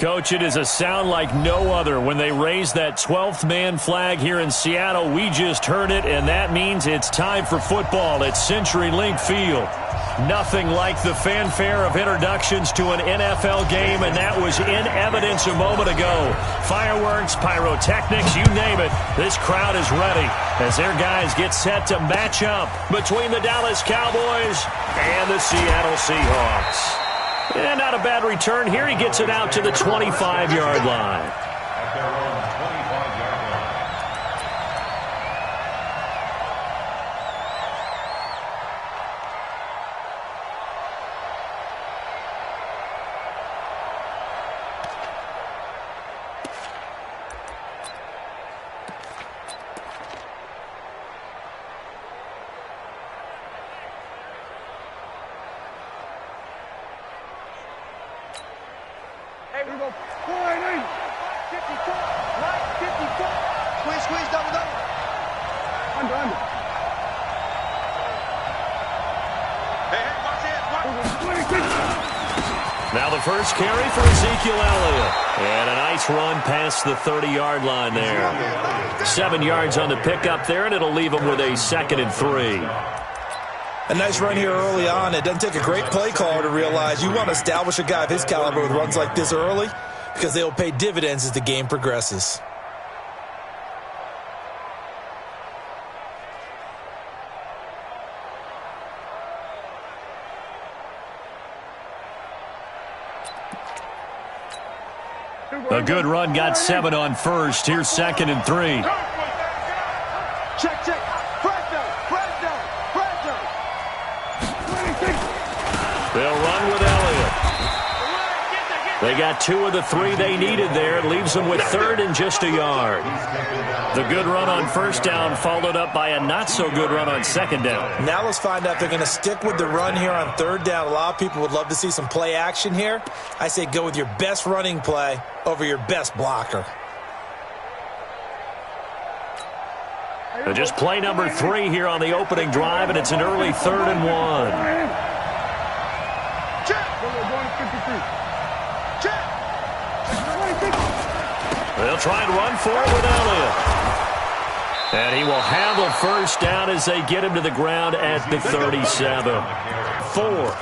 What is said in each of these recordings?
Coach, it is a sound like no other when they raise that 12th man flag here in Seattle. We just heard it, and that means it's time for football at CenturyLink Field. Nothing like the fanfare of introductions to an NFL game, and that was in evidence a moment ago. Fireworks, pyrotechnics, you name it. This crowd is ready as their guys get set to match up between the Dallas Cowboys and the Seattle Seahawks. And not a bad return here. He gets it out to the 25-yard line. Now the first carry for Ezekiel Elliott. And a nice run past the 30-yard line there. 7 yards on the pickup there, and it'll leave him with a 2nd and 3. A nice run here early on. It doesn't take a great play caller to realize you want to establish a guy of his caliber with runs like this early because they will pay dividends as the game progresses. A good run, got 7 on first. Here's 2nd and 3. Check. They'll run with Elliott. They got 2 of the 3 they needed there. It leaves them with 3rd and just a yard. The good run on first down followed up by a not-so-good run on 2nd down. Now let's find out if they're going to stick with the run here on 3rd down. A lot of people would love to see some play action here. I say go with your best running play over your best blocker. Just play number 3 here on the opening drive, and it's an early 3rd and 1. They'll try and run for it with Elliott. And he will handle first down as they get him to the ground at the 37. 4.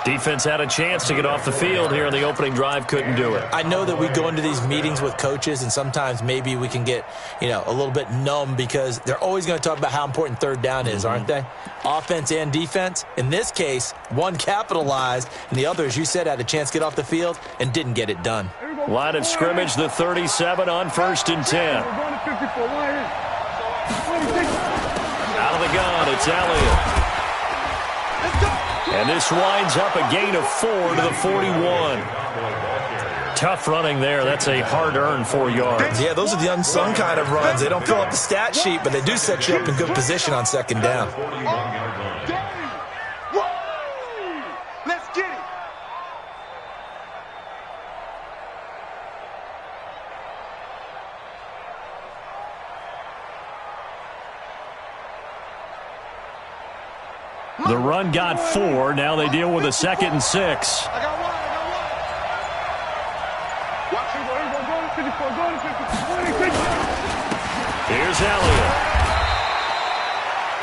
Defense had a chance to get off the field here on the opening drive, couldn't do it. I know that we go into these meetings with coaches, and sometimes maybe we can get, a little bit numb because they're always going to talk about how important 3rd down is, aren't they? Offense and defense. In this case, one capitalized, and the other, as you said, had a chance to get off the field and didn't get it done. Line of scrimmage, the 37 on 1st and 10. Out of the gun, it's Elliott. And this winds up a gain of 4 to the 41. Tough running there. That's a hard-earned 4 yards. Yeah, those are the unsung kind of runs. They don't fill up the stat sheet, but they do set you up in good position on 2nd down. Let's get it. The run got 4. Now they deal with a 2nd and 6. I got one. Here's Elliott.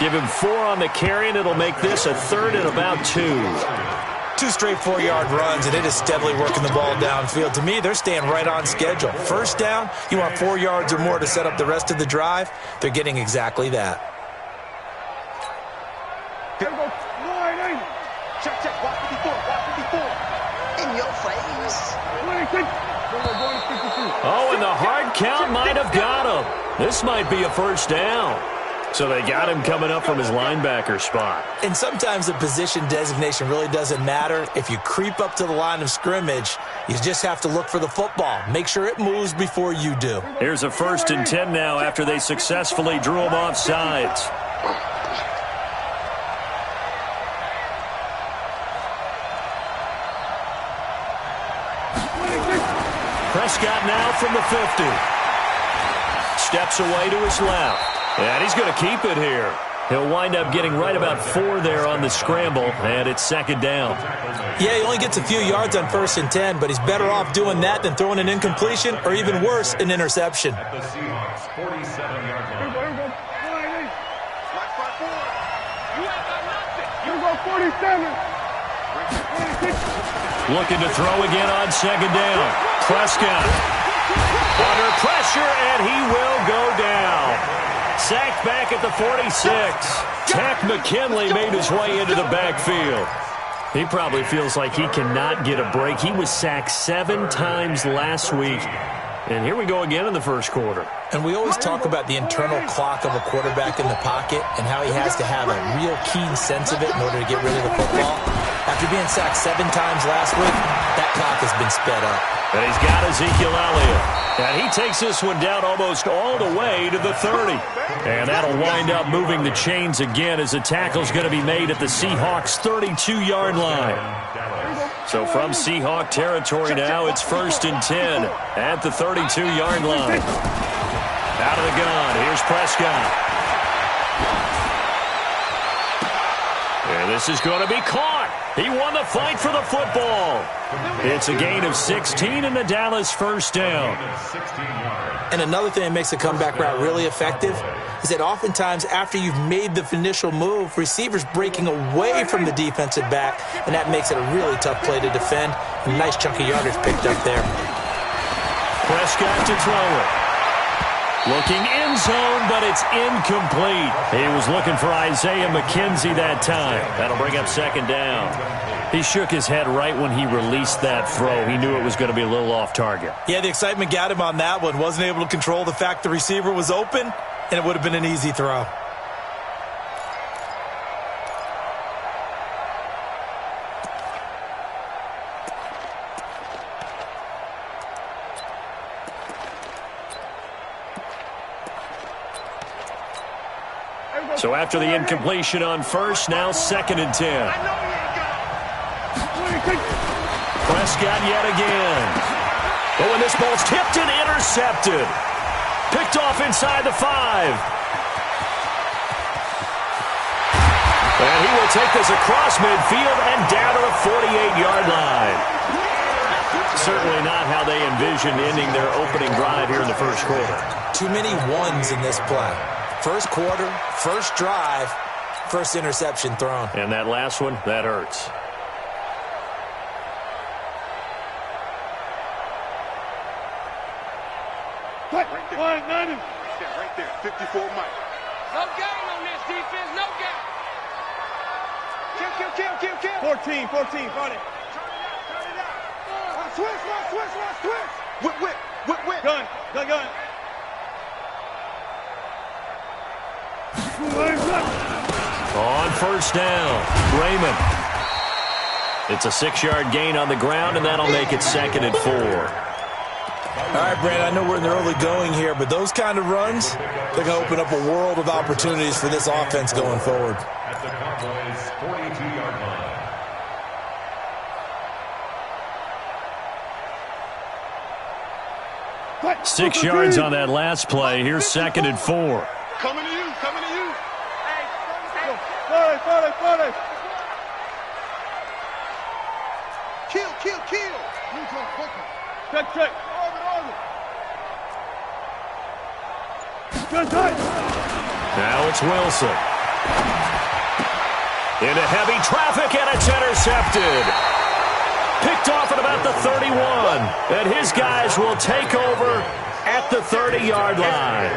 Give him 4 on the carry, and it'll make this a 3rd and about 2. 2 straight 4-yard runs, and it is steadily working the ball downfield. To me, they're staying right on schedule. First down, you want 4 yards or more to set up the rest of the drive. They're getting exactly that. Check. Watch 54. In your face. Oh, and the hard count might have got him. This might be a first down. So they got him coming up from his linebacker spot. And sometimes the position designation really doesn't matter. If you creep up to the line of scrimmage, you just have to look for the football. Make sure it moves before you do. Here's a 1st and 10 now after they successfully drew him off sides. Prescott now from the 50. Steps away to his left. And he's going to keep it here. He'll wind up getting right about 4 there on the scramble, and it's second down. Yeah, he only gets a few yards on 1st and 10, but he's better off doing that than throwing an incompletion or even worse, an interception. At the Seahawks, 47-yard line. You go 47. Looking to throw again on second down. Prescott under pressure, and he will go down. Sacked back at the 46. Tack McKinley made his way into the backfield. He probably feels like he cannot get a break. He was sacked 7 times last week. And here we go again in the first quarter. And we always talk about the internal clock of a quarterback in the pocket and how he has to have a real keen sense of it in order to get rid of the football. After being sacked 7 times last week, that clock has been sped up. And he's got Ezekiel Elliott. And he takes this one down almost all the way to the 30. And that'll wind up moving the chains again as the tackle's going to be made at the Seahawks' 32-yard line. So from Seahawk territory now, it's 1st and 10 at the 32-yard line. Out of the gun, here's Prescott. And this is going to be caught. He won the fight for the football. It's a gain of 16 and the Dallas first down. And another thing that makes the comeback route really effective is that oftentimes after you've made the initial move, receivers breaking away from the defensive back, and that makes it a really tough play to defend. A nice chunk of yardage picked up there. Prescott to throw it. Looking end zone, but it's incomplete. He was looking for Isaiah McKenzie that time. That'll bring up second down. He shook his head right when he released that throw. He knew it was going to be a little off target. Yeah, the excitement got him on that one. Wasn't able to control the fact the receiver was open, and it would have been an easy throw. So after the incompletion on first, now 2nd and 10. Prescott yet again. Oh, and this ball's tipped and intercepted. Picked off inside the 5. And he will take this across midfield and down to the 48-yard line. Certainly not how they envisioned ending their opening drive here in the first quarter. Too many ones in this play. First quarter, first drive, first interception thrown. And that last one, that hurts. Right there, 54 Mike. No gain on this defense, no gain. Kill. 14, 40. Turn it out. Switch. Whip. Gun. On first down, Raymond. It's a 6-yard gain on the ground, and that'll make it 2nd and 4. All right, Brandon, I know we're in the early going here, but those kind of runs, they're going to open up a world of opportunities for this offense going forward. At the Cowboys' 42-yard line. 6 yards on that last play. Here's 2nd and 4. Coming to you. Hey. 40. Kill. Check. Now it's Wilson. Into heavy traffic, and it's intercepted. Picked off at about the 31. And his guys will take over at the 30-yard line.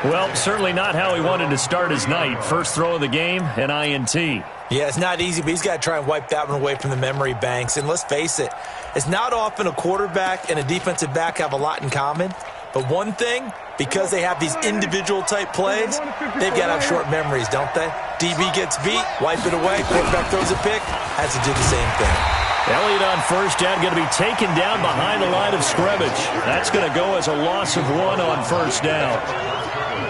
Well, certainly not how he wanted to start his night. First throw of the game, an INT. Yeah, it's not easy, but he's got to try and wipe that one away from the memory banks. And let's face it, it's not often a quarterback and a defensive back have a lot in common. But one thing, because they have these individual type plays, they've got to have short memories, don't they? DB gets beat, wipe it away, quarterback throws a pick, has to do the same thing. Elliott on first down, going to be taken down behind the line of scrimmage. That's going to go as a loss of 1 on first down.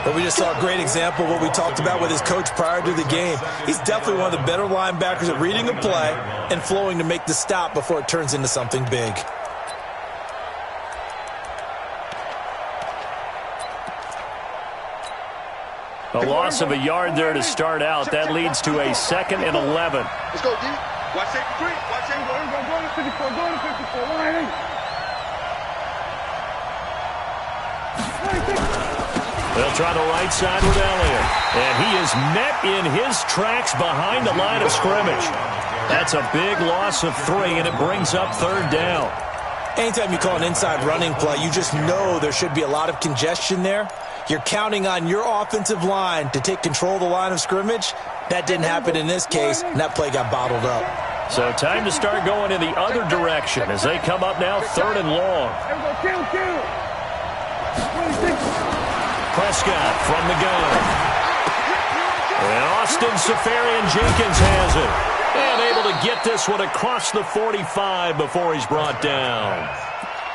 But we just saw a great example of what we talked about with his coach prior to the game. He's definitely one of the better linebackers at reading a play and flowing to make the stop before it turns into something big. A loss of a yard there to start out. That leads to a 2nd and 11. Let's go, D. Watch safety 3. Watch safety 3. Go to 54. Go to 54. Line 8. They'll try the right side with Elliott. And he is met in his tracks behind the line of scrimmage. That's a big loss of 3, and it brings up 3rd down. Anytime you call an inside running play, you just know there should be a lot of congestion there. You're counting on your offensive line to take control of the line of scrimmage. That didn't happen in this case, and that play got bottled up. So time to start going in the other direction as they come up now 3rd and long. Prescott from the gun. And Austin Safarian-Jenkins has it. And able to get this one across the 45 before he's brought down.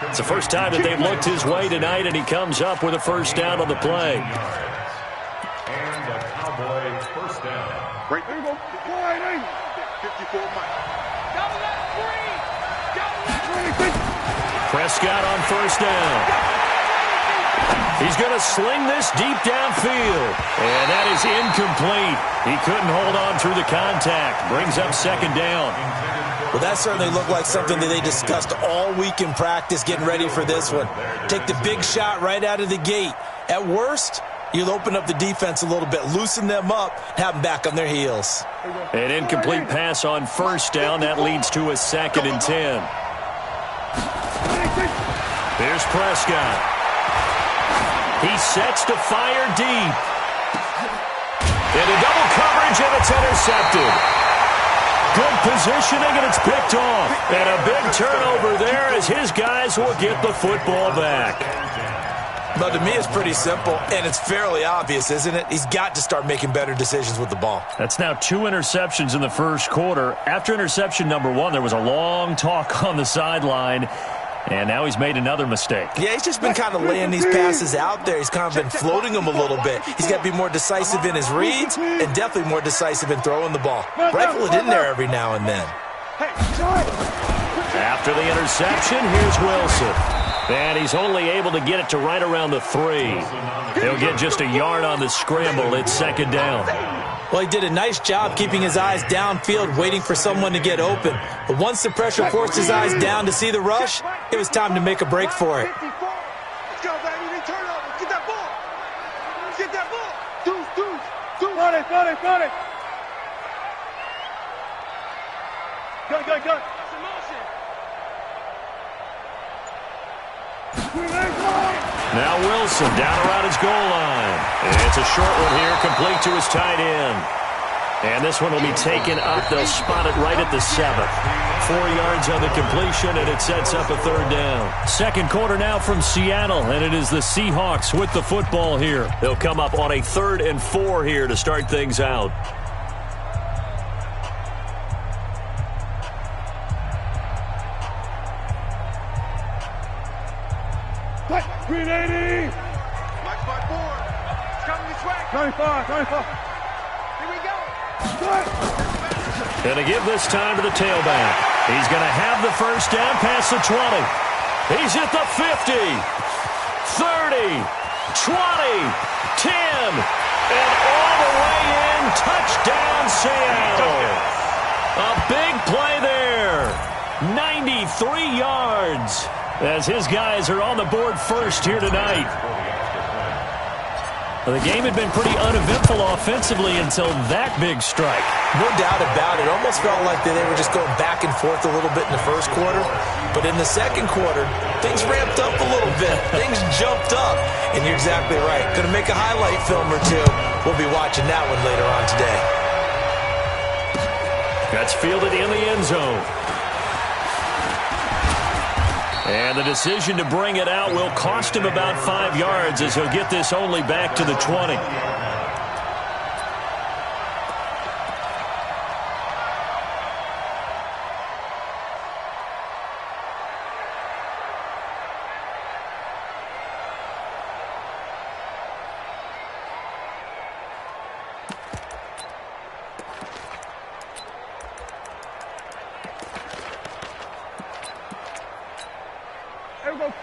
It's the first time that they've looked his way tonight, and he comes up with a 1st down on the play. And the Cowboys first down. Right there. Go. 54 Mike. Double that 3. Double that 3. Prescott on 1st down. He's going to sling this deep downfield. And that is incomplete. He couldn't hold on through the contact. Brings up 2nd down. Well, that certainly looked like something that they discussed all week in practice getting ready for this one. Take the big shot right out of the gate. At worst, you'll open up the defense a little bit, loosen them up, have them back on their heels. An incomplete pass on 1st down. That leads to a 2nd and 10. Here's Prescott. He sets to fire deep. Into double coverage, and it's intercepted. Good positioning, and it's picked off. And a big turnover there as his guys will get the football back. But to me, it's pretty simple, and it's fairly obvious, isn't it? He's got to start making better decisions with the ball. That's now 2 interceptions in the 1st quarter. After interception number 1, there was a long talk on the sideline. And now he's made another mistake. Yeah, he's just been kind of laying these passes out there. He's kind of been floating them a little bit. He's got to be more decisive in his reads and definitely more decisive in throwing the ball. Rifle it in there every now and then. After the interception, here's Wilson. And he's only able to get it to right around the 3. He'll get just a yard on the scramble. It's 2nd down. Well, he did a nice job keeping his eyes downfield, waiting for someone to get open. But once the pressure forced his eyes down to see the rush, it was time to make a break for it. Let's go, baby. They turn over. Get that ball. Get that ball. Deuce. Got it. Go. Now Wilson down around his goal line. It's a short one here, complete to his tight end. And this one will be taken up. They'll spot it right at the 7th. 4 yards on the completion, and it sets up a 3rd down. 2nd quarter now from Seattle, and it is the Seahawks with the football here. They'll come up on a 3rd and 4 here to start things out. Green 80. Mike spot 4. It's coming this way. 25. Here we go. Going to give this time to the tailback. He's going to have the 1st down past the 20. He's at the 50, 30, 20, 10, and all the way in. Touchdown, Seattle. A big play there. 93 yards. As his guys are on the board first here tonight. Well, the game had been pretty uneventful offensively until that big strike. No doubt about it. Almost felt like they were just going back and forth a little bit in the 1st quarter. But in the 2nd quarter, things ramped up a little bit. Things jumped up. And you're exactly right. Going to make a highlight film or two. We'll be watching that one later on today. That's fielded in the end zone. And the decision to bring it out will cost him about 5 yards as he'll get this only back to the 20.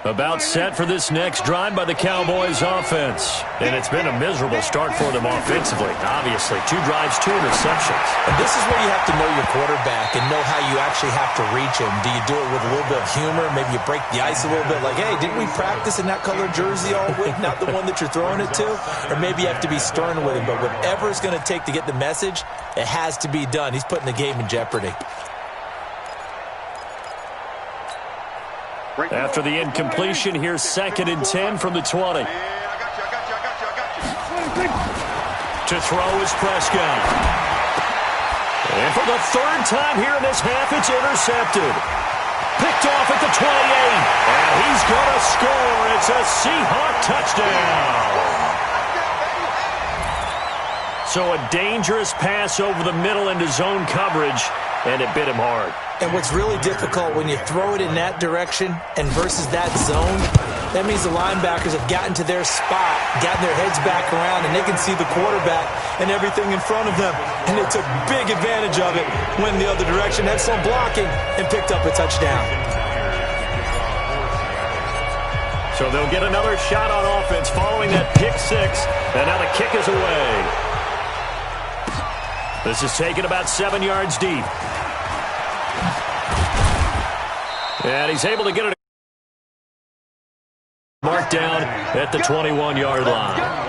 About set for this next drive by the Cowboys offense. And it's been a miserable start for them offensively. Obviously, 2 drives, 2 interceptions. And this is where you have to know your quarterback and know how you actually have to reach him. Do you do it with a little bit of humor? Maybe you break the ice a little bit like, hey, didn't we practice in that color jersey all week, not the one that you're throwing it to? Or maybe you have to be stern with him. But whatever it's going to take to get the message, it has to be done. He's putting the game in jeopardy. After the incompletion, here's 2nd and 10 from the 20. I got you. To throw is Prescott. And for the 3rd time here in this half, it's intercepted. Picked off at the 28. And he's going to score. It's a Seahawk touchdown. So a dangerous pass over the middle into zone coverage, and it bit him hard. And what's really difficult when you throw it in that direction and versus that zone, that means the linebackers have gotten to their spot, gotten their heads back around, and they can see the quarterback and everything in front of them. And they took big advantage of it, went the other direction, had some blocking, and picked up a touchdown. So they'll get another shot on offense following that pick 6, and now the kick is away. This is taken about 7 yards deep. And he's able to get it marked down at the 21-yard line.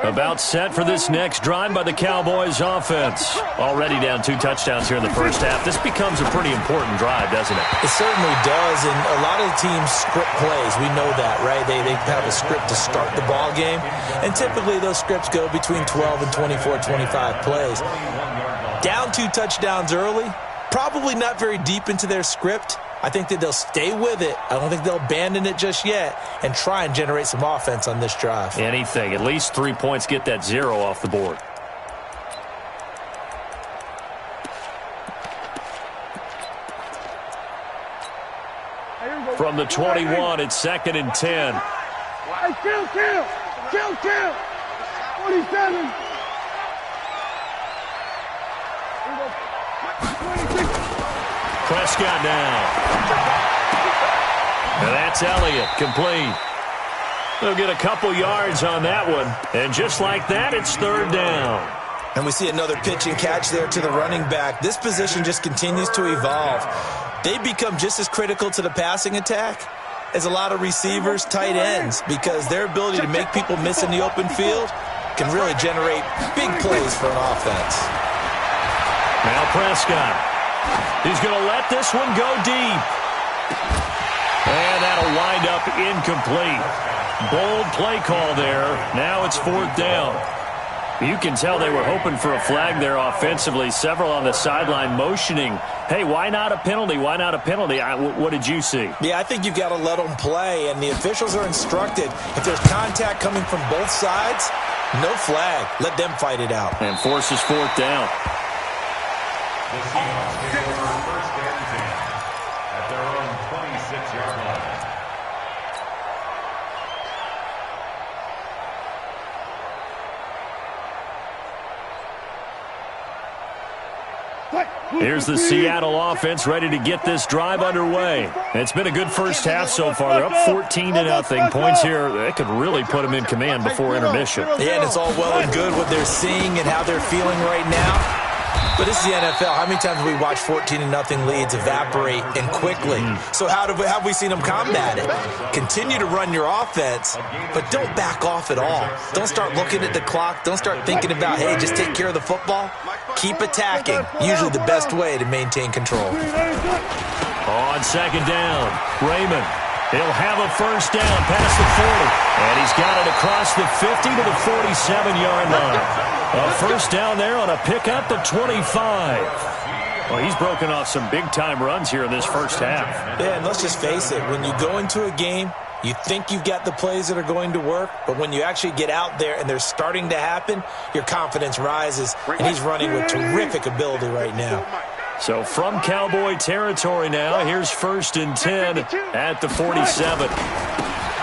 About set for this next drive by the Cowboys offense. Already down 2 touchdowns here in the first half. This becomes a pretty important drive, doesn't it? It certainly does, and a lot of the teams script plays. We know that, right? They have a script to start the ball game, and typically those scripts go between 12 and 24, 25 plays. Down 2 touchdowns early, probably not very deep into their script. I think that they'll stay with it. I don't think they'll abandon it just yet and try and generate some offense on this drive. Anything. At least 3 points, get that 0 off the board. From the 21, it's 2nd and 10. Hey, kill. 47. 26. Prescott now. And that's Elliott, complete. They'll get a couple yards on that one. And just like that, it's 3rd down. And we see another pitch and catch there to the running back. This position just continues to evolve. They become just as critical to the passing attack as a lot of receivers, tight ends, because their ability to make people miss in the open field can really generate big plays for an offense. Now Prescott. He's going to let this one go deep. And that'll wind up incomplete. Bold play call there. Now it's 4th down. You can tell they were hoping for a flag there offensively. Several on the sideline motioning, hey, why not a penalty? Why not a penalty? What did you see? Yeah, I think you've got to let them play, and the officials are instructed. If there's contact coming from both sides, no flag. Let them fight it out. And forces 4th down. The Seahawks take over 1st and 10 at their own 26-yard line. Here's the Seattle offense ready to get this drive underway. It's been a good first half so far. They're up 14-0. Points here, that could really put them in command before intermission. Yeah, and it's all well and good what they're seeing and how they're feeling right now. But this is the NFL. How many times have we watched 14-0 leads evaporate and quickly? So how have we seen them combat it? Continue to run your offense, but don't back off at all. Don't start looking at the clock. Don't start thinking about, hey, just take care of the football. Keep attacking. Usually the best way to maintain control. On 2nd down, Raymond. He'll have a 1st down past the 40. And he's got it across the 50 to the 47-yard line. A 1st down there on a pickup of 25. Well, he's broken off some big-time runs here in this first half. Yeah, and let's just face it. When you go into a game, you think you've got the plays that are going to work, but when you actually get out there and they're starting to happen, your confidence rises, and he's running with terrific ability right now. So from Cowboy territory now, here's 1st and 10 at the 47.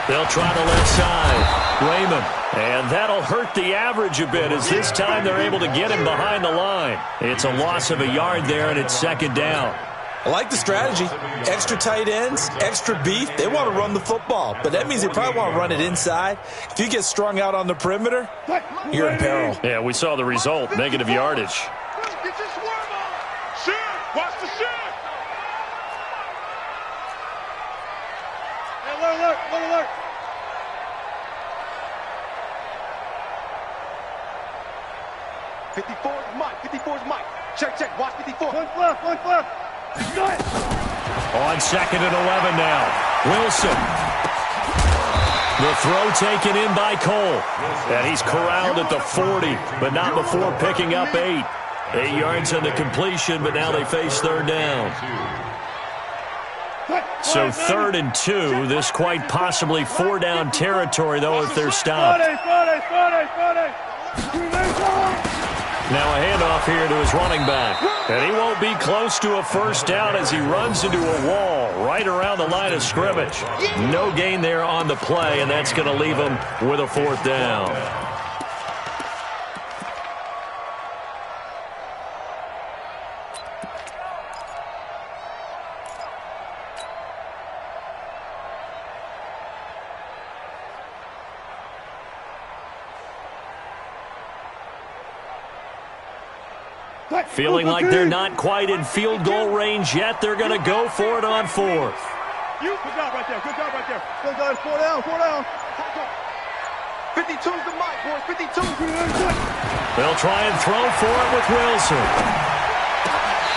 They'll try the left side. Raymond. And that'll hurt the average a bit as this time they're able to get him behind the line. It's a loss of a yard there, and it's second down. I like the strategy. Extra tight ends, extra beef. They want to run the football, but that means they probably want to run it inside. If you get strung out on the perimeter, you're in peril. Yeah, we saw the result, negative yardage. Get your swarm on. Shit. Watch the shit. Hey, alert, alert. 54 is Mike. 54 is Mike. Check. Watch 54. One left. On second and 11 now. Wilson. The throw taken in by Cole. And he's corralled at the 40, but not before picking up 8. 8 yards on the completion, but now they face third down. So 3rd and 2. This quite possibly 4-down territory, though, if they're stopped. Now a handoff here to his running back. And he won't be close to a first down as he runs into a wall right around the line of scrimmage. No gain there on the play, and that's going to leave him with a 4th down. Feeling like they're not quite in field goal range yet. They're going to go for it on 4th. Good job right there. Good guys, 4 down. 52's the mic, boys. 52. They'll try and throw for it with Wilson.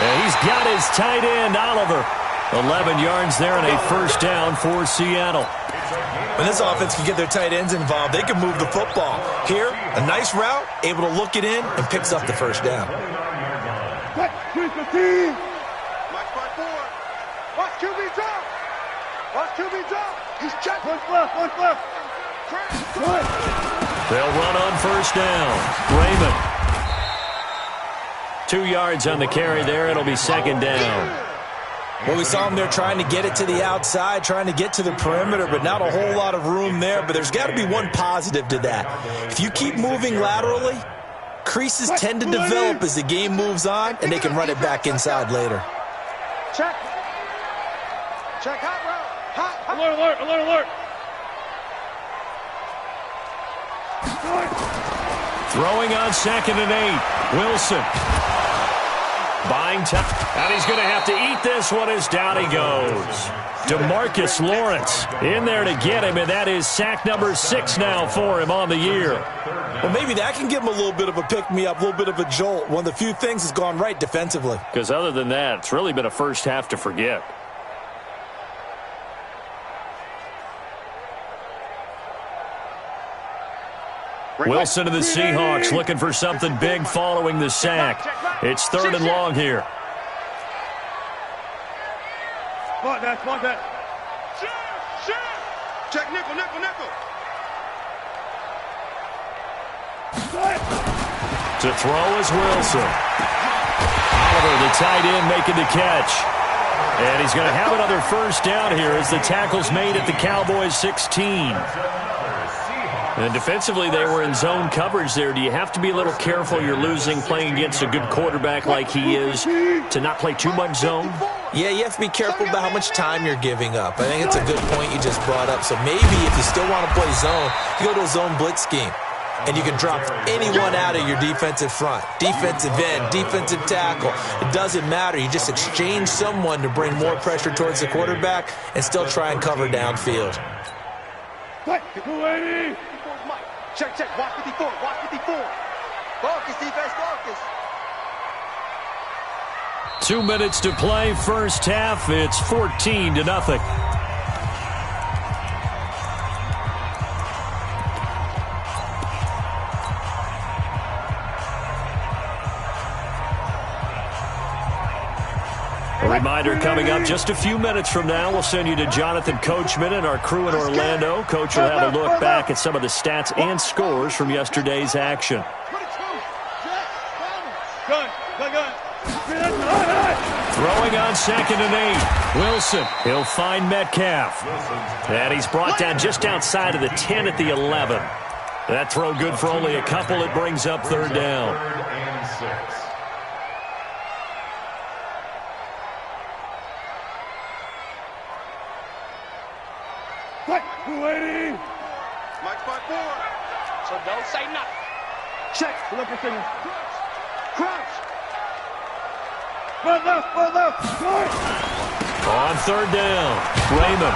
And he's got his tight end, Oliver. 11 yards there and a first down for Seattle. When this offense can get their tight ends involved, they can move the football. Here, a nice route, able to look it in, and picks up the first down. Mike 4. Watch QB drop. He's checked. One left. They'll run on first down. Raymond. 2 yards on the carry there. It'll be second down. Well, we saw him there trying to get it to the outside, trying to get to the perimeter, but not a whole lot of room there. But there's got to be one positive to that. If you keep moving laterally, creases tend to develop as the game moves on, and they can run it back inside later. Check. Hot route. Alert. Throwing on second and 8. Wilson. Buying time. And he's going to have to eat this one as down he goes. DeMarcus Lawrence in there to get him, and that is sack number 6 now for him on the year. Well, maybe that can give him a little bit of a pick-me-up, a little bit of a jolt. One of the few things that's gone right defensively. Because other than that, it's really been a first half to forget. Wilson to the Seahawks looking for something big following the sack. It's 3rd and long here. Spot that. Check nickel. To throw is Wilson. Oliver, the tight end, making the catch. And he's going to have another first down here as the tackle's made at the Cowboys' 16. And defensively, they were in zone coverage there. Do you have to be a little careful? You're losing playing against a good quarterback like he is to not play too much zone? Yeah, you have to be careful about how much time you're giving up. I think it's a good point you just brought up. So maybe if you still want to play zone, you go to a zone blitz scheme. And you can drop anyone out of your defensive front. Defensive end, defensive tackle. It doesn't matter. You just exchange someone to bring more pressure towards the quarterback and still try and cover downfield. 280. Check. Watch 54. Focus, defense, focus. 2 minutes to play, first half. It's 14-0. A reminder coming up just a few minutes from now. We'll send you to Jonathan Coachman and our crew in Orlando. Coach will have a look back at some of the stats and scores from yesterday's action. Throwing on 2nd and 8. Wilson. He'll find Metcalf. And he's brought down just outside of the 10 at the 11. That throw good for only a couple. It brings up 3rd down. 3rd and 6. Right, 280. Mike 5-4. So don't say nothing. Check. Look at things. Crouch. Right left. Right. On 3rd down, Raymond.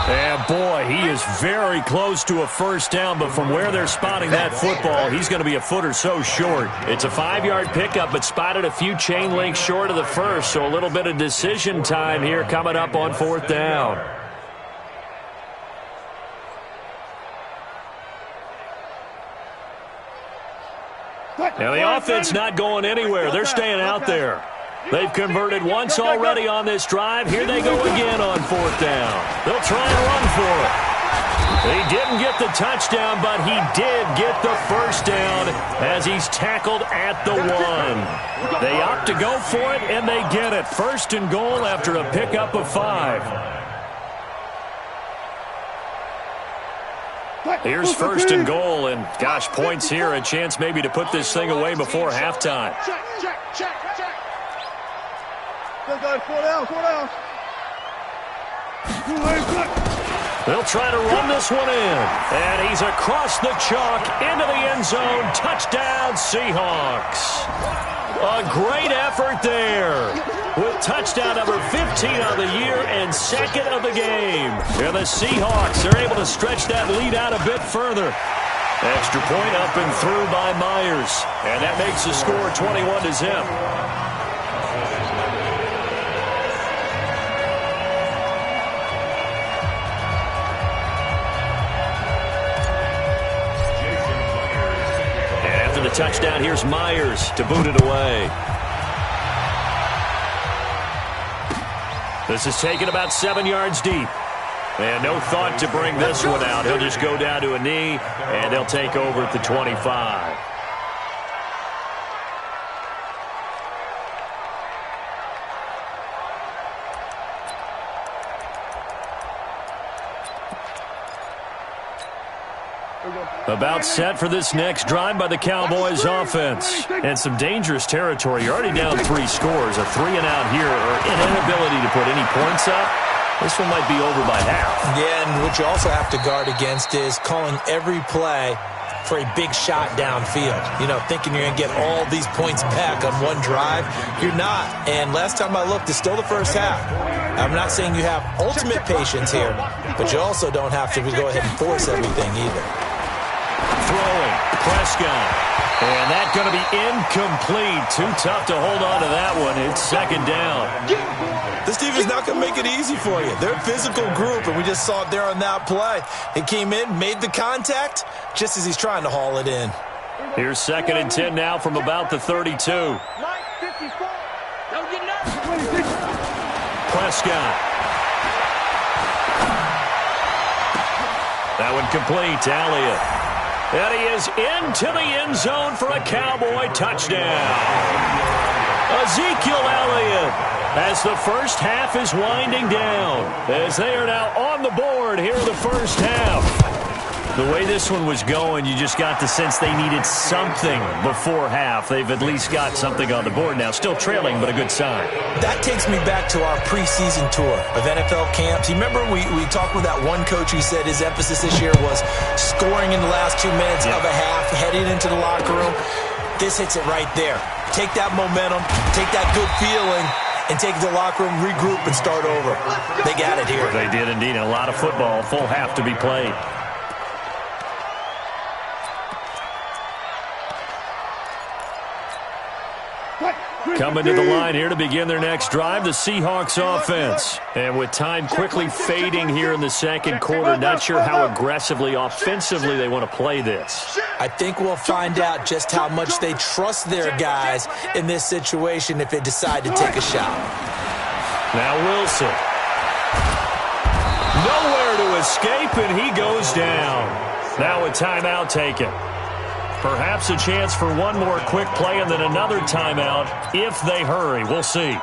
And boy, he is very close to a 1st down, but from where they're spotting that football, he's going to be a foot or so short. It's a 5-yard pickup, but spotted a few chain links short of the 1st, so a little bit of decision time here coming up on 4th down. Now, the offense not going anywhere. They're staying out there. They've converted once already on this drive. Here they go again on 4th down. They'll try and run for it. He didn't get the touchdown, but he did get the 1st down as he's tackled at the 1. They opt to go for it, and they get it. 1st and goal after a pickup of 5. Here's 1st and goal, and gosh, points here, a chance maybe to put this thing away before halftime. Check. Good guys, 4 down. They'll try to run this one in, and he's across the chalk into the end zone. Touchdown, Seahawks. A great effort there with touchdown number 15 of the year and 2nd of the game. And the Seahawks are able to stretch that lead out a bit further. Extra point up and through by Myers, and that makes the score 21-0. Touchdown, here's Myers to boot it away. This is taken about 7 yards deep. And no thought to bring this one out. He'll just go down to a knee, and they'll take over at the 25. About set for this next drive by the Cowboys offense. And some dangerous territory. You're already down 3 scores. A 3-and-out here, or an inability to put any points up. This one might be over by half. Yeah, and what you also have to guard against is calling every play for a big shot downfield. You know, thinking you're going to get all these points back on one drive. You're not. And last time I looked, it's still the first half. I'm not saying you have ultimate patience here, but you also don't have to go ahead and force everything either. Throwing, Prescott. And that's going to be incomplete. Too tough to hold on to that one. It's 2nd down. This defense is not going to make it easy for you. They're a physical group, and we just saw it there on that play. He came in, made the contact, just as he's trying to haul it in. Here's 2nd and 10 now from about the 32. Prescott. That one complete to Elliott. And he is into the end zone for a Cowboy touchdown. Ezekiel Elliott, as the first half is winding down, as they are now on the board here in the first half. The way this one was going, you just got the sense they needed something before half. They've at least got something on the board now. Still trailing, but a good sign. That takes me back to our preseason tour of NFL camps. You remember we talked with that one coach who said his emphasis this year was scoring in the last 2 minutes of a half, heading into the locker room. This hits it right there. Take that momentum, take that good feeling, and take it to the locker room, regroup, and start over. They got it here. They did indeed. A lot of football, full half to be played. Coming to the line here to begin their next drive, the Seahawks offense. And with time quickly fading here in the second quarter, not sure how aggressively, offensively they want to play this. I think we'll find out just how much they trust their guys in this situation if they decide to take a shot. Now Wilson. Nowhere to escape, and he goes down. Now a timeout taken. Perhaps a chance for one more quick play and then another timeout if they hurry. We'll see.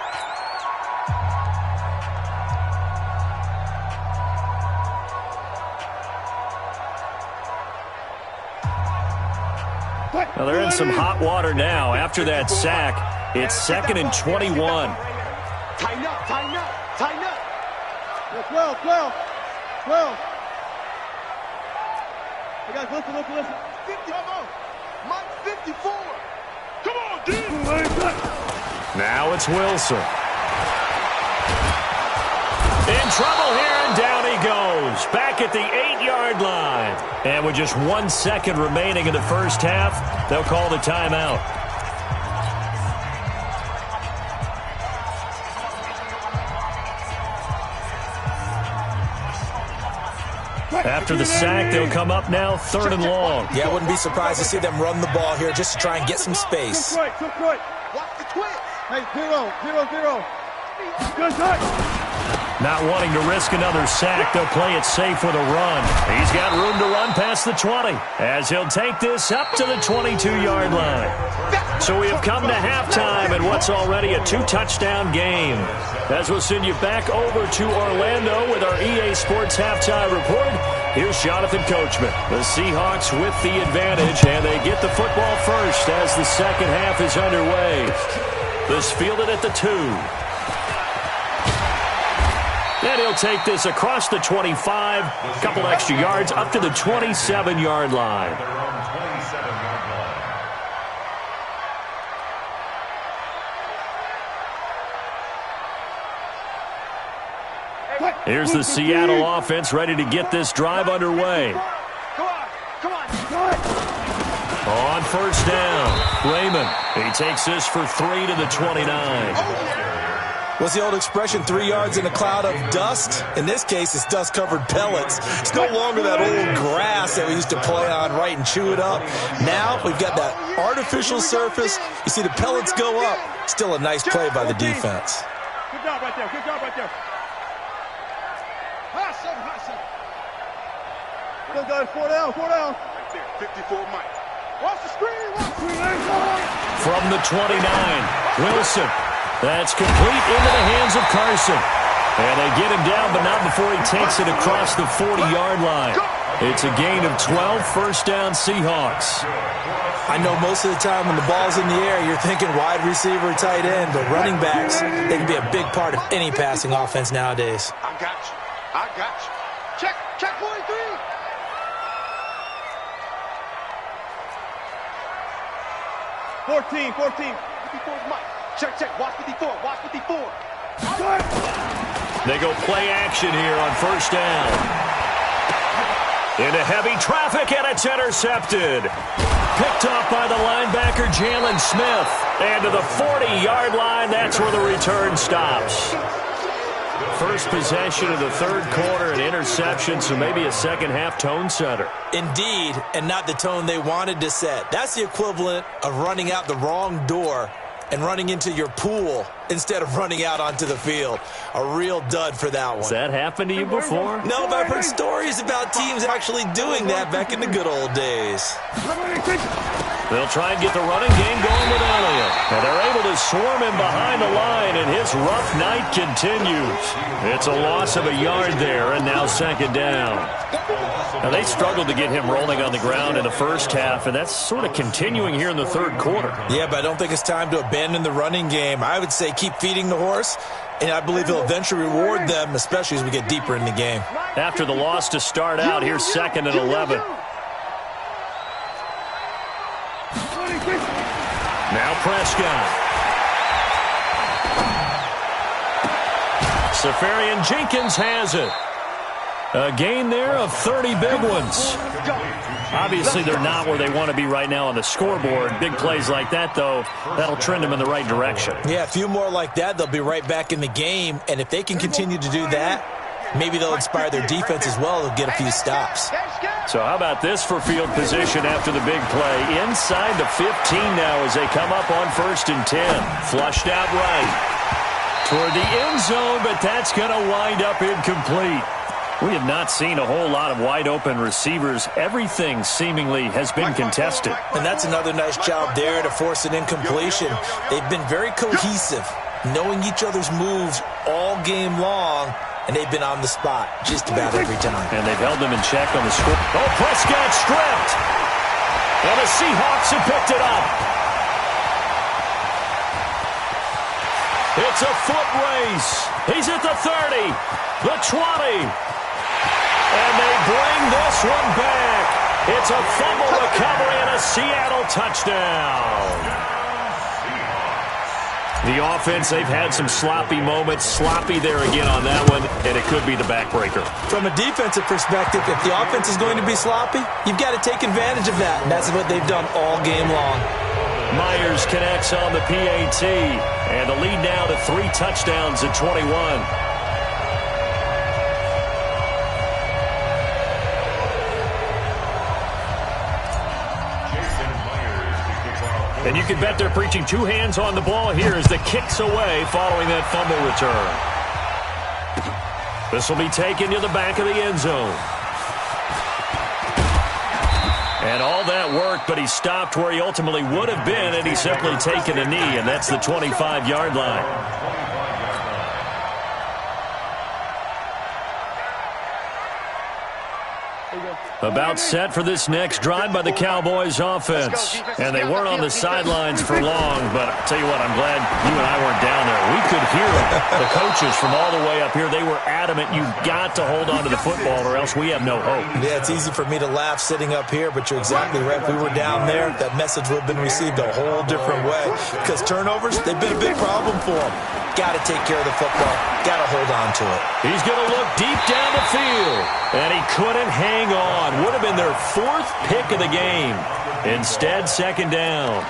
Well, they're in some hot water now. After that sack, it's 2nd and 21. Tighten up, tighten up, tighten up. 12, 12, 12. Hey guys, listen, listen, listen. 50, come on. Mike, 54. Come on, dude. Now it's Wilson. In trouble here, and down he goes. Back at the 8-yard line. And with just 1 second remaining in the first half, they'll call the timeout. After the sack, they'll come up now 3rd and long. Yeah, I wouldn't be surprised to see them run the ball here just to try and get some space. Watch the twist. Hey, 0, 0, 0. Good touch. Not wanting to risk another sack, they'll play it safe with a run. He's got room to run past the 20 as he'll take this up to the 22-yard line. So we have come to halftime in what's already a 2-touchdown game. As we'll send you back over to Orlando with our EA Sports Halftime Report, here's Jonathan Coachman. The Seahawks with the advantage, and they get the football first as the second half is underway. This fielded at the 2. And he'll take this across the 25, a couple extra yards up to the 27-yard line. Here's the Seattle offense ready to get this drive underway. On first down, Raymond. He takes this for 3 to the 29. What's the old expression, 3 yards in a cloud of dust? In this case, it's dust-covered pellets. It's no longer that old grass that we used to play on, right, and chew it up. Now we've got that artificial surface. You see the pellets go up. Still a nice play by the defense. Good job right there. Good job right there. Hustle, hustle. Still got it. 4 down, 4 down. Right there, 54 Mike. Watch the screen, watch the screen. From the 29, Wilson. That's complete into the hands of Carson. And they get him down, but not before he takes it across the 40-yard line. It's a gain of 12, first down Seahawks. I know most of the time when the ball's in the air, you're thinking wide receiver, tight end, but running backs, they can be a big part of any passing offense nowadays. I got you. I got you. Check 43. Fourteen. 54's Mike. Check. Watch 54. Watch 54. They go play action here on first down. Into heavy traffic, and it's intercepted. Picked off by the linebacker, Jalen Smith. And to the 40-yard line, that's where the return stops. First possession of the third quarter, an interception, so maybe a second-half tone setter. Indeed, and not the tone they wanted to set. That's the equivalent of running out the wrong door and running into your pool instead of running out onto the field. A real dud for that one. Has that happened to you before? No, but I've heard stories about teams actually doing that back in the good old days. They'll try and get the running game going with Elliott. And they're able to swarm him behind the line, and his rough night continues. It's a loss of a yard there, and now second down. Now, they struggled to get him rolling on the ground in the first half, and that's sort of continuing here in the third quarter. Yeah, but I don't think it's time to abandon the running game. I would say keep feeding the horse, and I believe he'll eventually reward them, especially as we get deeper in the game. After the loss to start out, here's 2nd and 11. Now Prescott. Safarian Jenkins has it. A gain there of 30 big ones. Obviously, they're not where they want to be right now on the scoreboard. Big plays like that, though, that'll trend them in the right direction. Yeah, a few more like that, they'll be right back in the game. And if they can continue to do that, maybe they'll inspire their defense as well to get a few stops. So how about this for field position after the big play? Inside the 15 now as they come up on 1st and 10. Flushed out right toward the end zone, but that's going to wind up incomplete. We have not seen a whole lot of wide-open receivers. Everything seemingly has been contested. And that's another nice job there to force an incompletion. They've been very cohesive, knowing each other's moves all game long, and they've been on the spot just about every time. And they've held them in check on the score. Oh, Prescott stripped. And the Seahawks have picked it up. It's a foot race. He's at the 30, the 20. And they bring this one back. It's a fumble recovery and a Seattle touchdown. The offense, they've had some sloppy moments. Sloppy there again on that one, and it could be the backbreaker. From a defensive perspective, if the offense is going to be sloppy, you've got to take advantage of that, and that's what they've done all game long. Myers connects on the PAT, and the lead now to 3 touchdowns at 21. And you can bet they're preaching 2 hands on the ball here as the kick's away following that fumble return. This will be taken to the back of the end zone. And all that work, but he stopped where he ultimately would have been, and he's simply taken a knee, and that's the 25-yard line. About set for this next drive by the Cowboys offense. And they weren't on the sidelines for long, but I'll tell you what, I'm glad you and I weren't down there. We could hear the coaches from all the way up here. They were adamant, you've got to hold on to the football or else we have no hope. Yeah, it's easy for me to laugh sitting up here, but you're exactly right. If we were down there, that message would have been received a whole different way. Because turnovers, they've been a big problem for them. Got to take care of the football. Got to hold on to it. He's going to look deep down the field. And he couldn't hang on. Would have been their 4th pick of the game. Instead, 2nd down.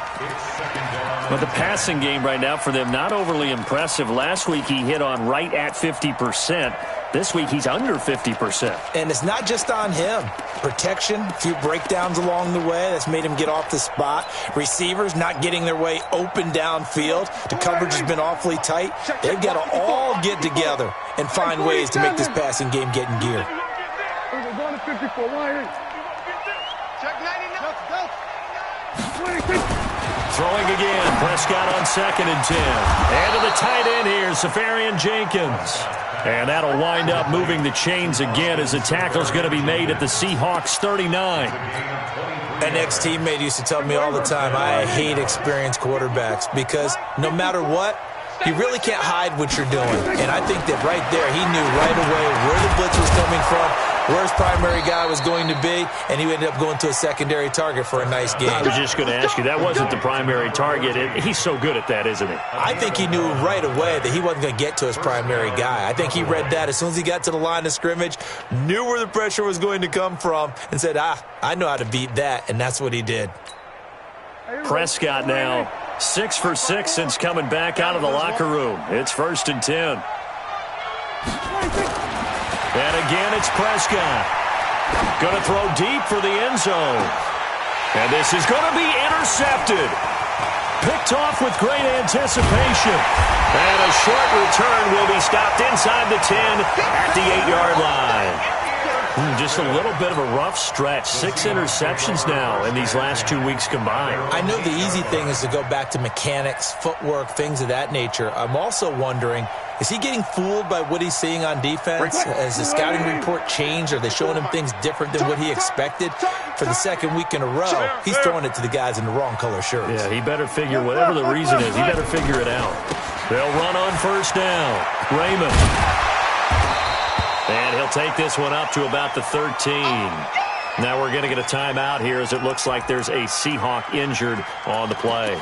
But the passing game right now for them, not overly impressive. Last week he hit on right at 50%. This week he's under 50%. And it's not just on him. Protection, a few breakdowns along the way. That's made him get off the spot. Receivers not getting their way open downfield. The coverage has been awfully tight. They've got to all get together and find ways to make this passing game get in gear. Throwing again. Prescott on 2nd and 10. And to the tight end here, Safarian Jenkins. And that'll wind up moving the chains again as the tackle's going to be made at the Seahawks 39. An ex-teammate used to tell me all the time, I hate experienced quarterbacks because no matter what, you really can't hide what you're doing. And I think that right there, he knew right away where the blitz was coming from, where his primary guy was going to be, and he ended up going to a secondary target for a nice game. I was just going to ask you, that wasn't the primary target. He's so good at that, isn't he? I think he knew right away that he wasn't going to get to his primary guy. I think he read that as soon as he got to the line of scrimmage, knew where the pressure was going to come from, and said, I know how to beat that, and that's what he did. Prescott now 6 for 6 since coming back out of the locker room. It's 1st and 10. And again, it's Prescott. Going to throw deep for the end zone. And this is going to be intercepted. Picked off with great anticipation. And a short return will be stopped inside the 10 at the 8-yard line. Just a little bit of a rough stretch. 6 interceptions now in these last 2 weeks combined. I know the easy thing is to go back to mechanics, footwork, things of that nature. I'm also wondering, is he getting fooled by what he's seeing on defense? Has the scouting report changed? Are they showing him things different than what he expected? For the 2nd week in a row, he's throwing it to the guys in the wrong color shirts. Yeah, he better figure, whatever the reason is, he better figure it out. They'll run on 1st down. Raymond. And he'll take this one up to about the 13. Now we're going to get a timeout here as it looks like there's a Seahawk injured on the play.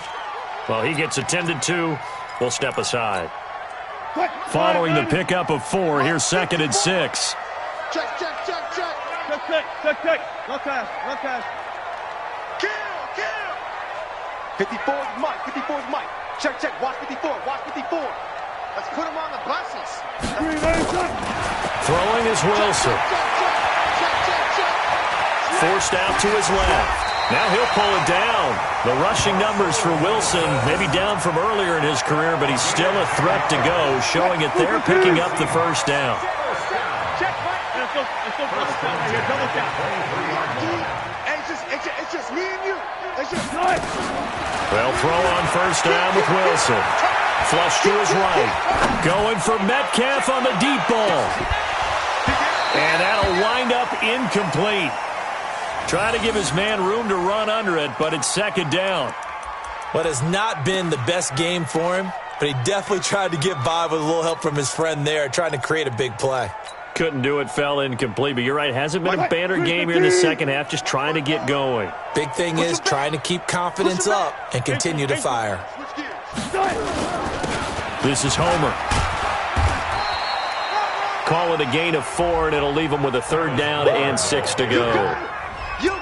Well, he gets attended to. We'll step aside. Following the pickup of 4, here's 2nd and 6. Check. Look pass. Kill. 54's Mike. Check. Watch 54. Let's put him on the buses. Throwing is Wilson. Forced out to his left. Now he'll pull it down. The rushing numbers for Wilson, maybe down from earlier in his career, but he's still a threat to go, showing it there, picking up the 1st down. It's just me and you. They'll throw on 1st down with Wilson. Flush to his right. Going for Metcalf on the deep ball. And that'll wind up incomplete. Trying to give his man room to run under it, but it's second down. What has not been the best game for him, but he definitely tried to get by with a little help from his friend there, trying to create a big play. Couldn't do it, fell incomplete, but you're right. Hasn't been a banner game here in the second half, just trying to get going. Big thing is trying to keep confidence up and continue to fire. This is Homer. Call it a gain of 4, and it'll leave him with a third down and 6 to go.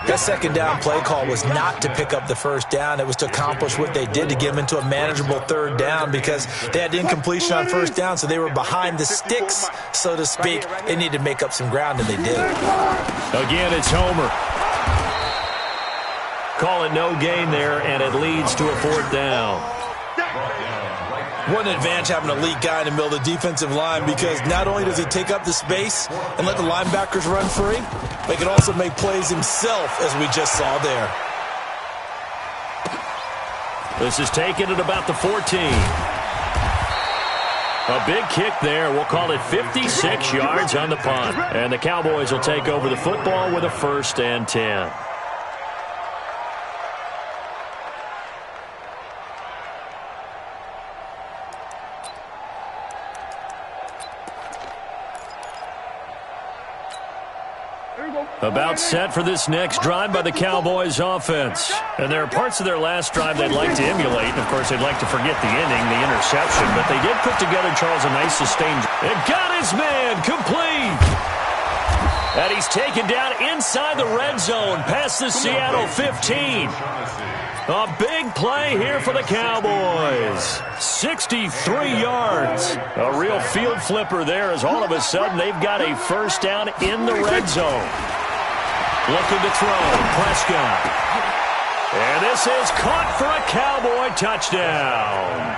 That second down play call was not to pick up the first down. It was to accomplish what they did to get them into a manageable third down because they had incompletion on first down, so they were behind the sticks, so to speak. They needed to make up some ground, and they did. Again, it's Homer. Call it no gain there, and it leads to a fourth down. What an advantage having an elite guy in the middle of the defensive line because not only does he take up the space and let the linebackers run free, but he can also make plays himself, as we just saw there. This is taken at about the 14. A big kick there. We'll call it 56 yards on the punt. And the Cowboys will take over the football with a 1st and 10. About set for this next drive by the Cowboys offense. And there are parts of their last drive they'd like to emulate. And, of course, they'd like to forget the inning, the interception. But they did put together, Charles, a nice sustained. It got his man complete. And he's taken down inside the red zone past the Seattle 15. A big play here for the Cowboys. 63 yards. A real field flipper there as all of a sudden they've got a first down in the red zone. Looking to throw. Prescott. And this is caught for a Cowboy touchdown.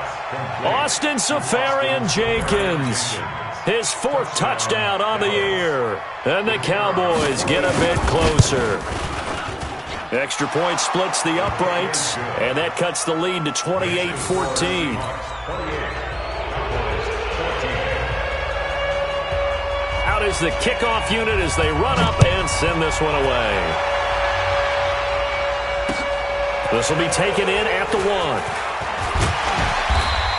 Austin Safarian-Jenkins. His 4th touchdown on the year. And the Cowboys get a bit closer. Extra point splits the uprights, and that cuts the lead to 28-14. Out is the kickoff unit as they run up and send this one away. This will be taken in at the 1.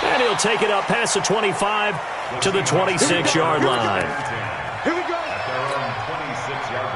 And he'll take it up past the 25 to the 26-yard line. Here we go. At their own 26-yard line.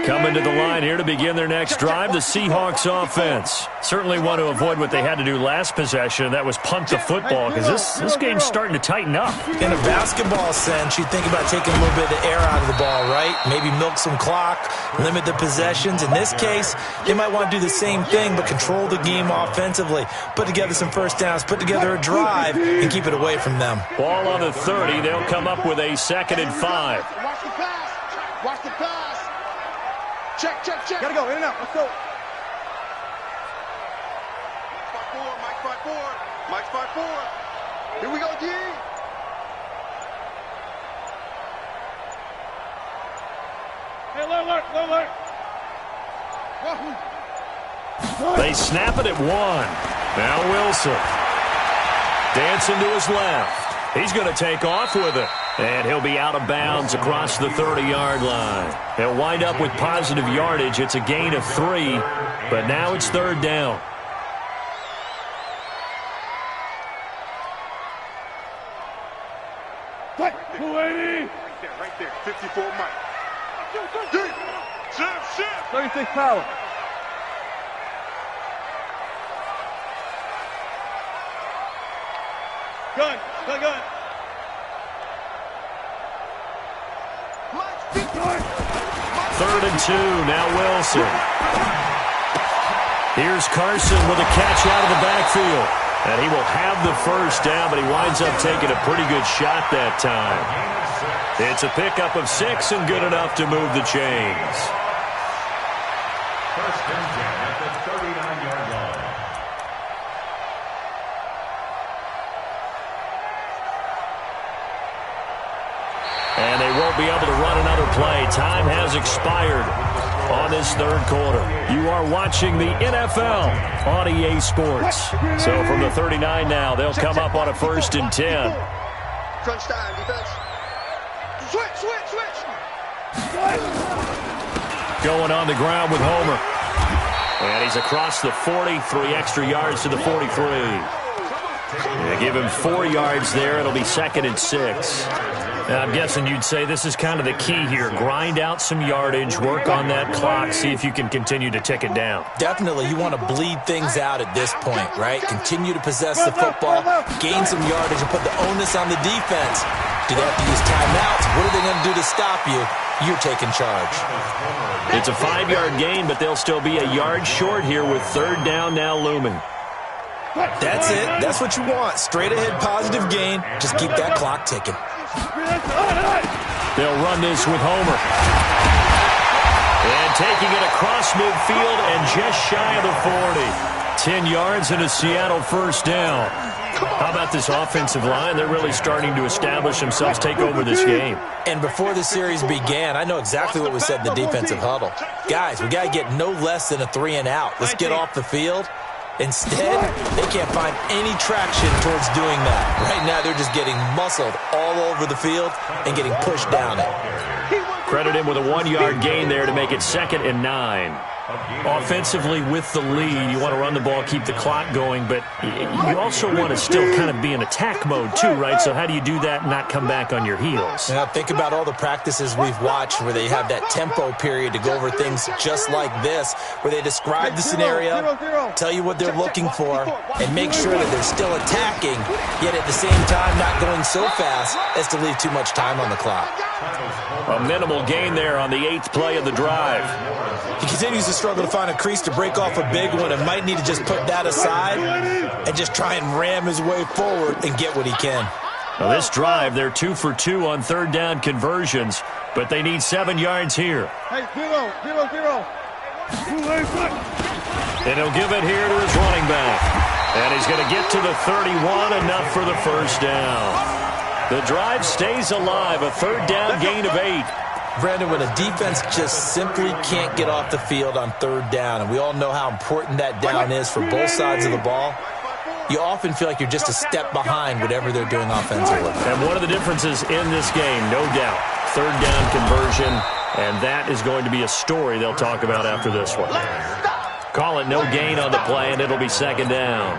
Coming to the line here to begin their next drive, the Seahawks offense. Certainly want to avoid what they had to do last possession, that was punt the football, because this game's starting to tighten up. In a basketball sense, you think about taking a little bit of the air out of the ball, right? Maybe milk some clock, limit the possessions. In this case, they might want to do the same thing, but control the game offensively. Put together some first downs, put together a drive, and keep it away from them. Ball on the 30, they'll come up with a 2nd and 5. Watch the pass. Watch the pass. Check. Gotta go, in and out. Let's go. Mike 5-4. Here we go, D. Hey, alert. They snap it at 1. Now Wilson. Dancing to his left. He's going to take off with it. And he'll be out of bounds across the 30-yard line. He'll wind up with positive yardage. It's a gain of 3, but now it's 3rd down. Right there. 54 Mike. Shift. 36 power. Gun. 3rd and 2, now Wilson. Here's Carson with a catch out of the backfield. And he will have the first down, but he winds up taking a pretty good shot that time. It's a pickup of 6 and good enough to move the chains. 1st and 10 at the 39-yard line. And they won't be able to run another play. Time has expired. on this third quarter. You are watching the NFL on EA Sports. So from the 39 now, they'll come up on a 1st and 10. Crunch time, defense. Switch. Going on the ground with Homer. And he's across the 40, 3 extra yards to the 43. They give him 4 yards there. It'll be 2nd and 6. Now, I'm guessing you'd say this is kind of the key here. Grind out some yardage, work on that clock, see if you can continue to tick it down. Definitely, you want to bleed things out at this point, right? Continue to possess the football, gain some yardage, and put the onus on the defense. Do they have to use timeouts? What are they going to do to stop you? You're taking charge. It's a 5-yard gain, but they'll still be a yard short here with 3rd down now looming. That's it. That's what you want. Straight ahead positive gain. Just keep that clock ticking. They'll run this with Homer. And taking it across midfield and just shy of the 40. 10 yards and a Seattle 1st down. How about this offensive line? They're really starting to establish themselves, take over this game. And before the series began, I know exactly what was said in the defensive huddle. Guys, we got to get no less than a 3 and out. Let's get off the field. Instead, they can't find any traction towards doing that. Right now, they're just getting muscled all over the field and getting pushed down it. Credit him with a 1-yard gain there to make it 2nd and 9. Offensively with the lead, you want to run the ball, keep the clock going, but you also want to still kind of be in attack mode too, right? So how do you do that and not come back on your heels? Now, think about all the practices we've watched where they have that tempo period to go over things just like this, where they describe the scenario, tell you what they're looking for, and make sure that they're still attacking, yet at the same time not going so fast as to leave too much time on the clock. A minimal gain there on the 8th play of the drive. He continues to struggle to find a crease to break off a big one and might need to just put that aside and just try and ram his way forward and get what he can. Now this drive, they're 2 for 2 on 3rd down conversions, but they need 7 yards here. Hey, 0. And he'll give it here to his running back. And he's going to get to the 31, enough for the 1st down. The drive stays alive, a 3rd down gain of 8. Brandon, when a defense just simply can't get off the field on 3rd down, and we all know how important that down is for both sides of the ball, you often feel like you're just a step behind whatever they're doing offensively. And one of the differences in this game, no doubt, 3rd down conversion, and that is going to be a story they'll talk about after this one. Call it no gain on the play, and it'll be 2nd down.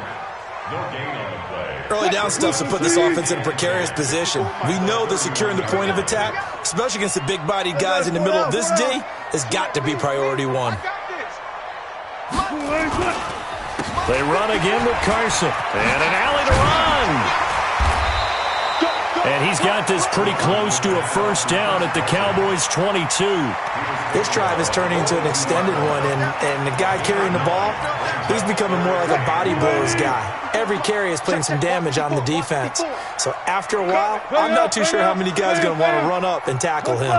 No gain on the play. Early down stuff to put this offense in a precarious position. We know that securing the point of attack, especially against the big-bodied guys in the middle of this D, has got to be priority 1. They run again with Carson. And an alley to run. And he's got this pretty close to a 1st down at the Cowboys' 22. This drive is turning into an extended one, and the guy carrying the ball, he's becoming more like a body blows guy. Every carry is putting some damage on the defense. So after a while, I'm not too sure how many guys are going to want to run up and tackle him.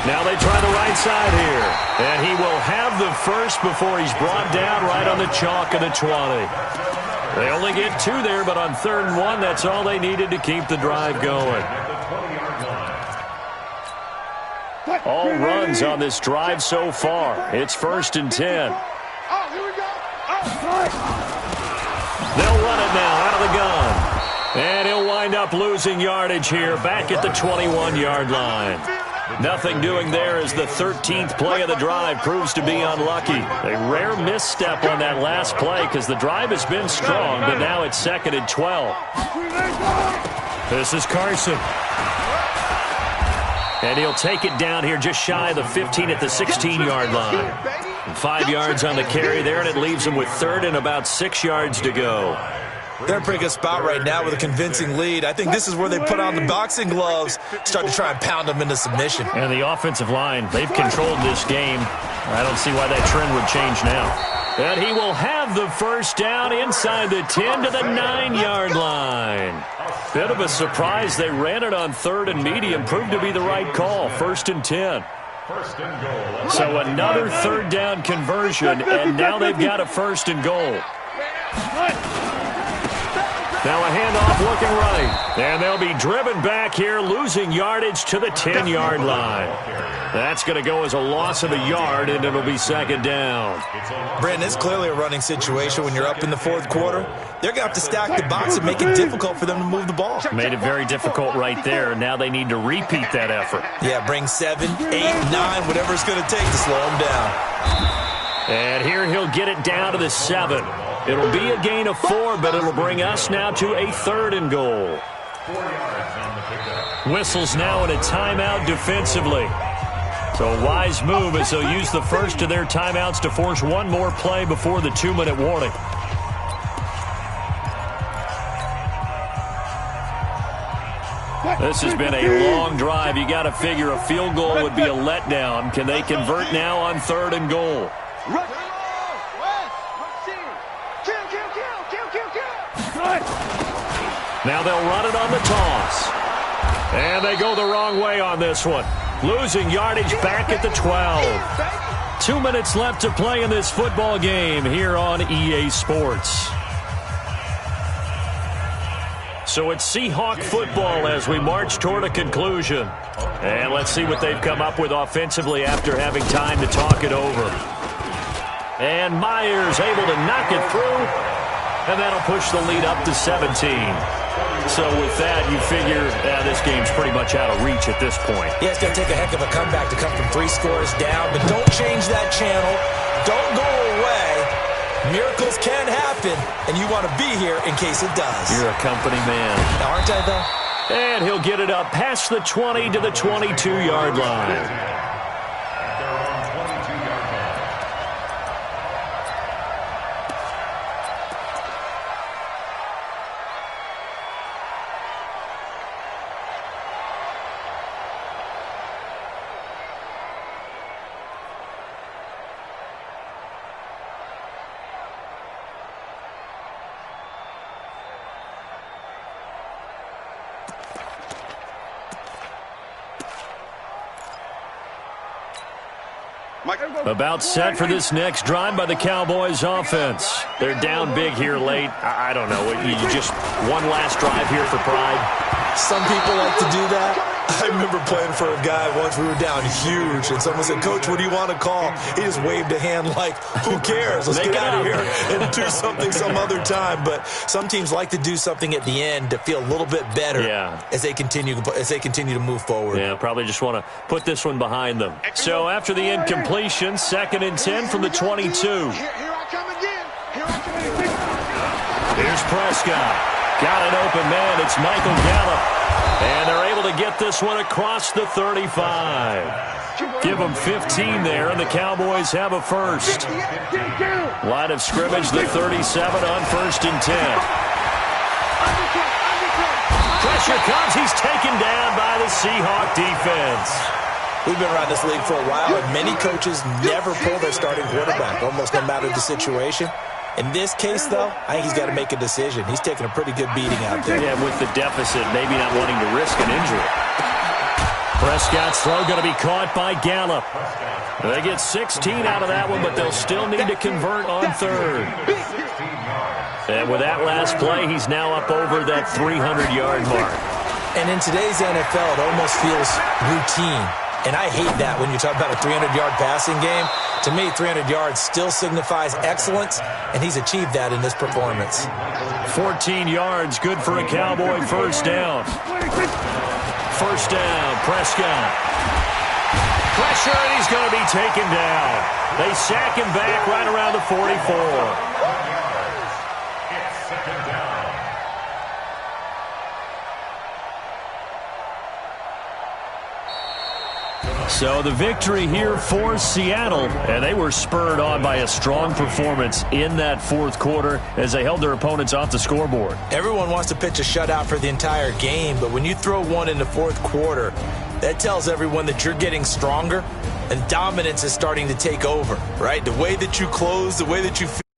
Now they try the right side here. And he will have the first before he's brought down right on the chalk of the 20. They only get 2 there, but on 3rd and 1, that's all they needed to keep the drive going. All runs on this drive so far. It's 1st and 10. They'll run it now out of the gun. And he'll wind up losing yardage here back at the 21-yard line. Nothing doing there as the 13th play of the drive proves to be unlucky. A rare misstep on that last play because the drive has been strong, but now it's 2nd and 12. This is Carson. And he'll take it down here just shy of the 15 at the 16-yard line. 5 yards on the carry there, and it leaves him with 3rd and about 6 yards to go. They're in a pretty good spot right now with a convincing lead. I think this is where they put on the boxing gloves, start to try and pound them into submission. And the offensive line, they've controlled this game. I don't see why that trend would change now. And he will have the 1st down inside the 10 to the 9-yard line. Bit of a surprise. They ran it on 3rd and medium. Proved to be the right call. 1st and 10. So another 3rd down conversion, and now they've got a 1st and goal. Now a handoff looking right. And they'll be driven back here, losing yardage to the 10-yard line. That's going to go as a loss of a yard, and it'll be second down. Brandon, it's clearly a running situation when you're up in the fourth quarter. They're going to have to stack the box and make it difficult for them to move the ball. Made it very difficult right there. Now they need to repeat that effort. Yeah, bring 7, 8, 9, whatever it's going to take to slow them down. And here he'll get it down to the 7. It'll be a gain of 4, but it'll bring us now to a 3rd and goal. Whistles now in a timeout defensively. So a wise move as they'll use the first of their timeouts to force one more play before the 2-minute warning. This has been a long drive. You got to figure a field goal would be a letdown. Can they convert now on 3rd and goal? Now they'll run it on the toss. And they go the wrong way on this one. Losing yardage back at the 12. 2 minutes left to play in this football game here on EA Sports. So it's Seahawk football as we march toward a conclusion. And let's see what they've come up with offensively after having time to talk it over. And Myers able to knock it through. And that'll push the lead up to 17. So with that, you figure this game's pretty much out of reach at this point. Yeah, it's going to take a heck of a comeback to come from 3 scores down. But don't change that channel. Don't go away. Miracles can happen, and you want to be here in case it does. You're a company man. Now, aren't I, though? And he'll get it up past the 20 to the 22-yard line. About set for this next drive by the Cowboys offense. They're down big here late. I don't know. You just one last drive here for pride. Some people like to do that. I remember playing for a guy once. We were down huge, and someone said, "Coach, what do you want to call?" He just waved a hand like, "Who cares? Let's get out of here and do something some other time." But some teams like to do something at the end to feel a little bit better as they continue to move forward. Yeah, probably just want to put this one behind them. So after the incompletion, 2nd and 10 from the 22. Here I come again. Here's Prescott. Got an open man. It's Michael Gallup. And they're able to get this one across the 35. Give them 15 there, and the Cowboys have a first. Line of scrimmage, the 37 on 1st and 10. Pressure comes. He's taken down by the Seahawk defense. We've been around this league for a while, and many coaches never pull their starting quarterback, almost no matter the situation. In this case, though, I think he's got to make a decision. He's taking a pretty good beating out there. Yeah, with the deficit, maybe not wanting to risk an injury. Prescott's throw going to be caught by Gallup. They get 16 out of that one, but they'll still need to convert on 3rd. And with that last play, he's now up over that 300-yard mark. And in today's NFL, it almost feels routine. And I hate that when you talk about a 300-yard passing game. To me, 300 yards still signifies excellence, and he's achieved that in this performance. 14 yards, good for a Cowboy first down. First down, Prescott. Pressure, and he's going to be taken down. They sack him back right around the 44. It's 2nd down. So the victory here for Seattle, and they were spurred on by a strong performance in that 4th quarter as they held their opponents off the scoreboard. Everyone wants to pitch a shutout for the entire game, but when you throw one in the 4th quarter, that tells everyone that you're getting stronger and dominance is starting to take over, right? The way that you close, the way that you feel.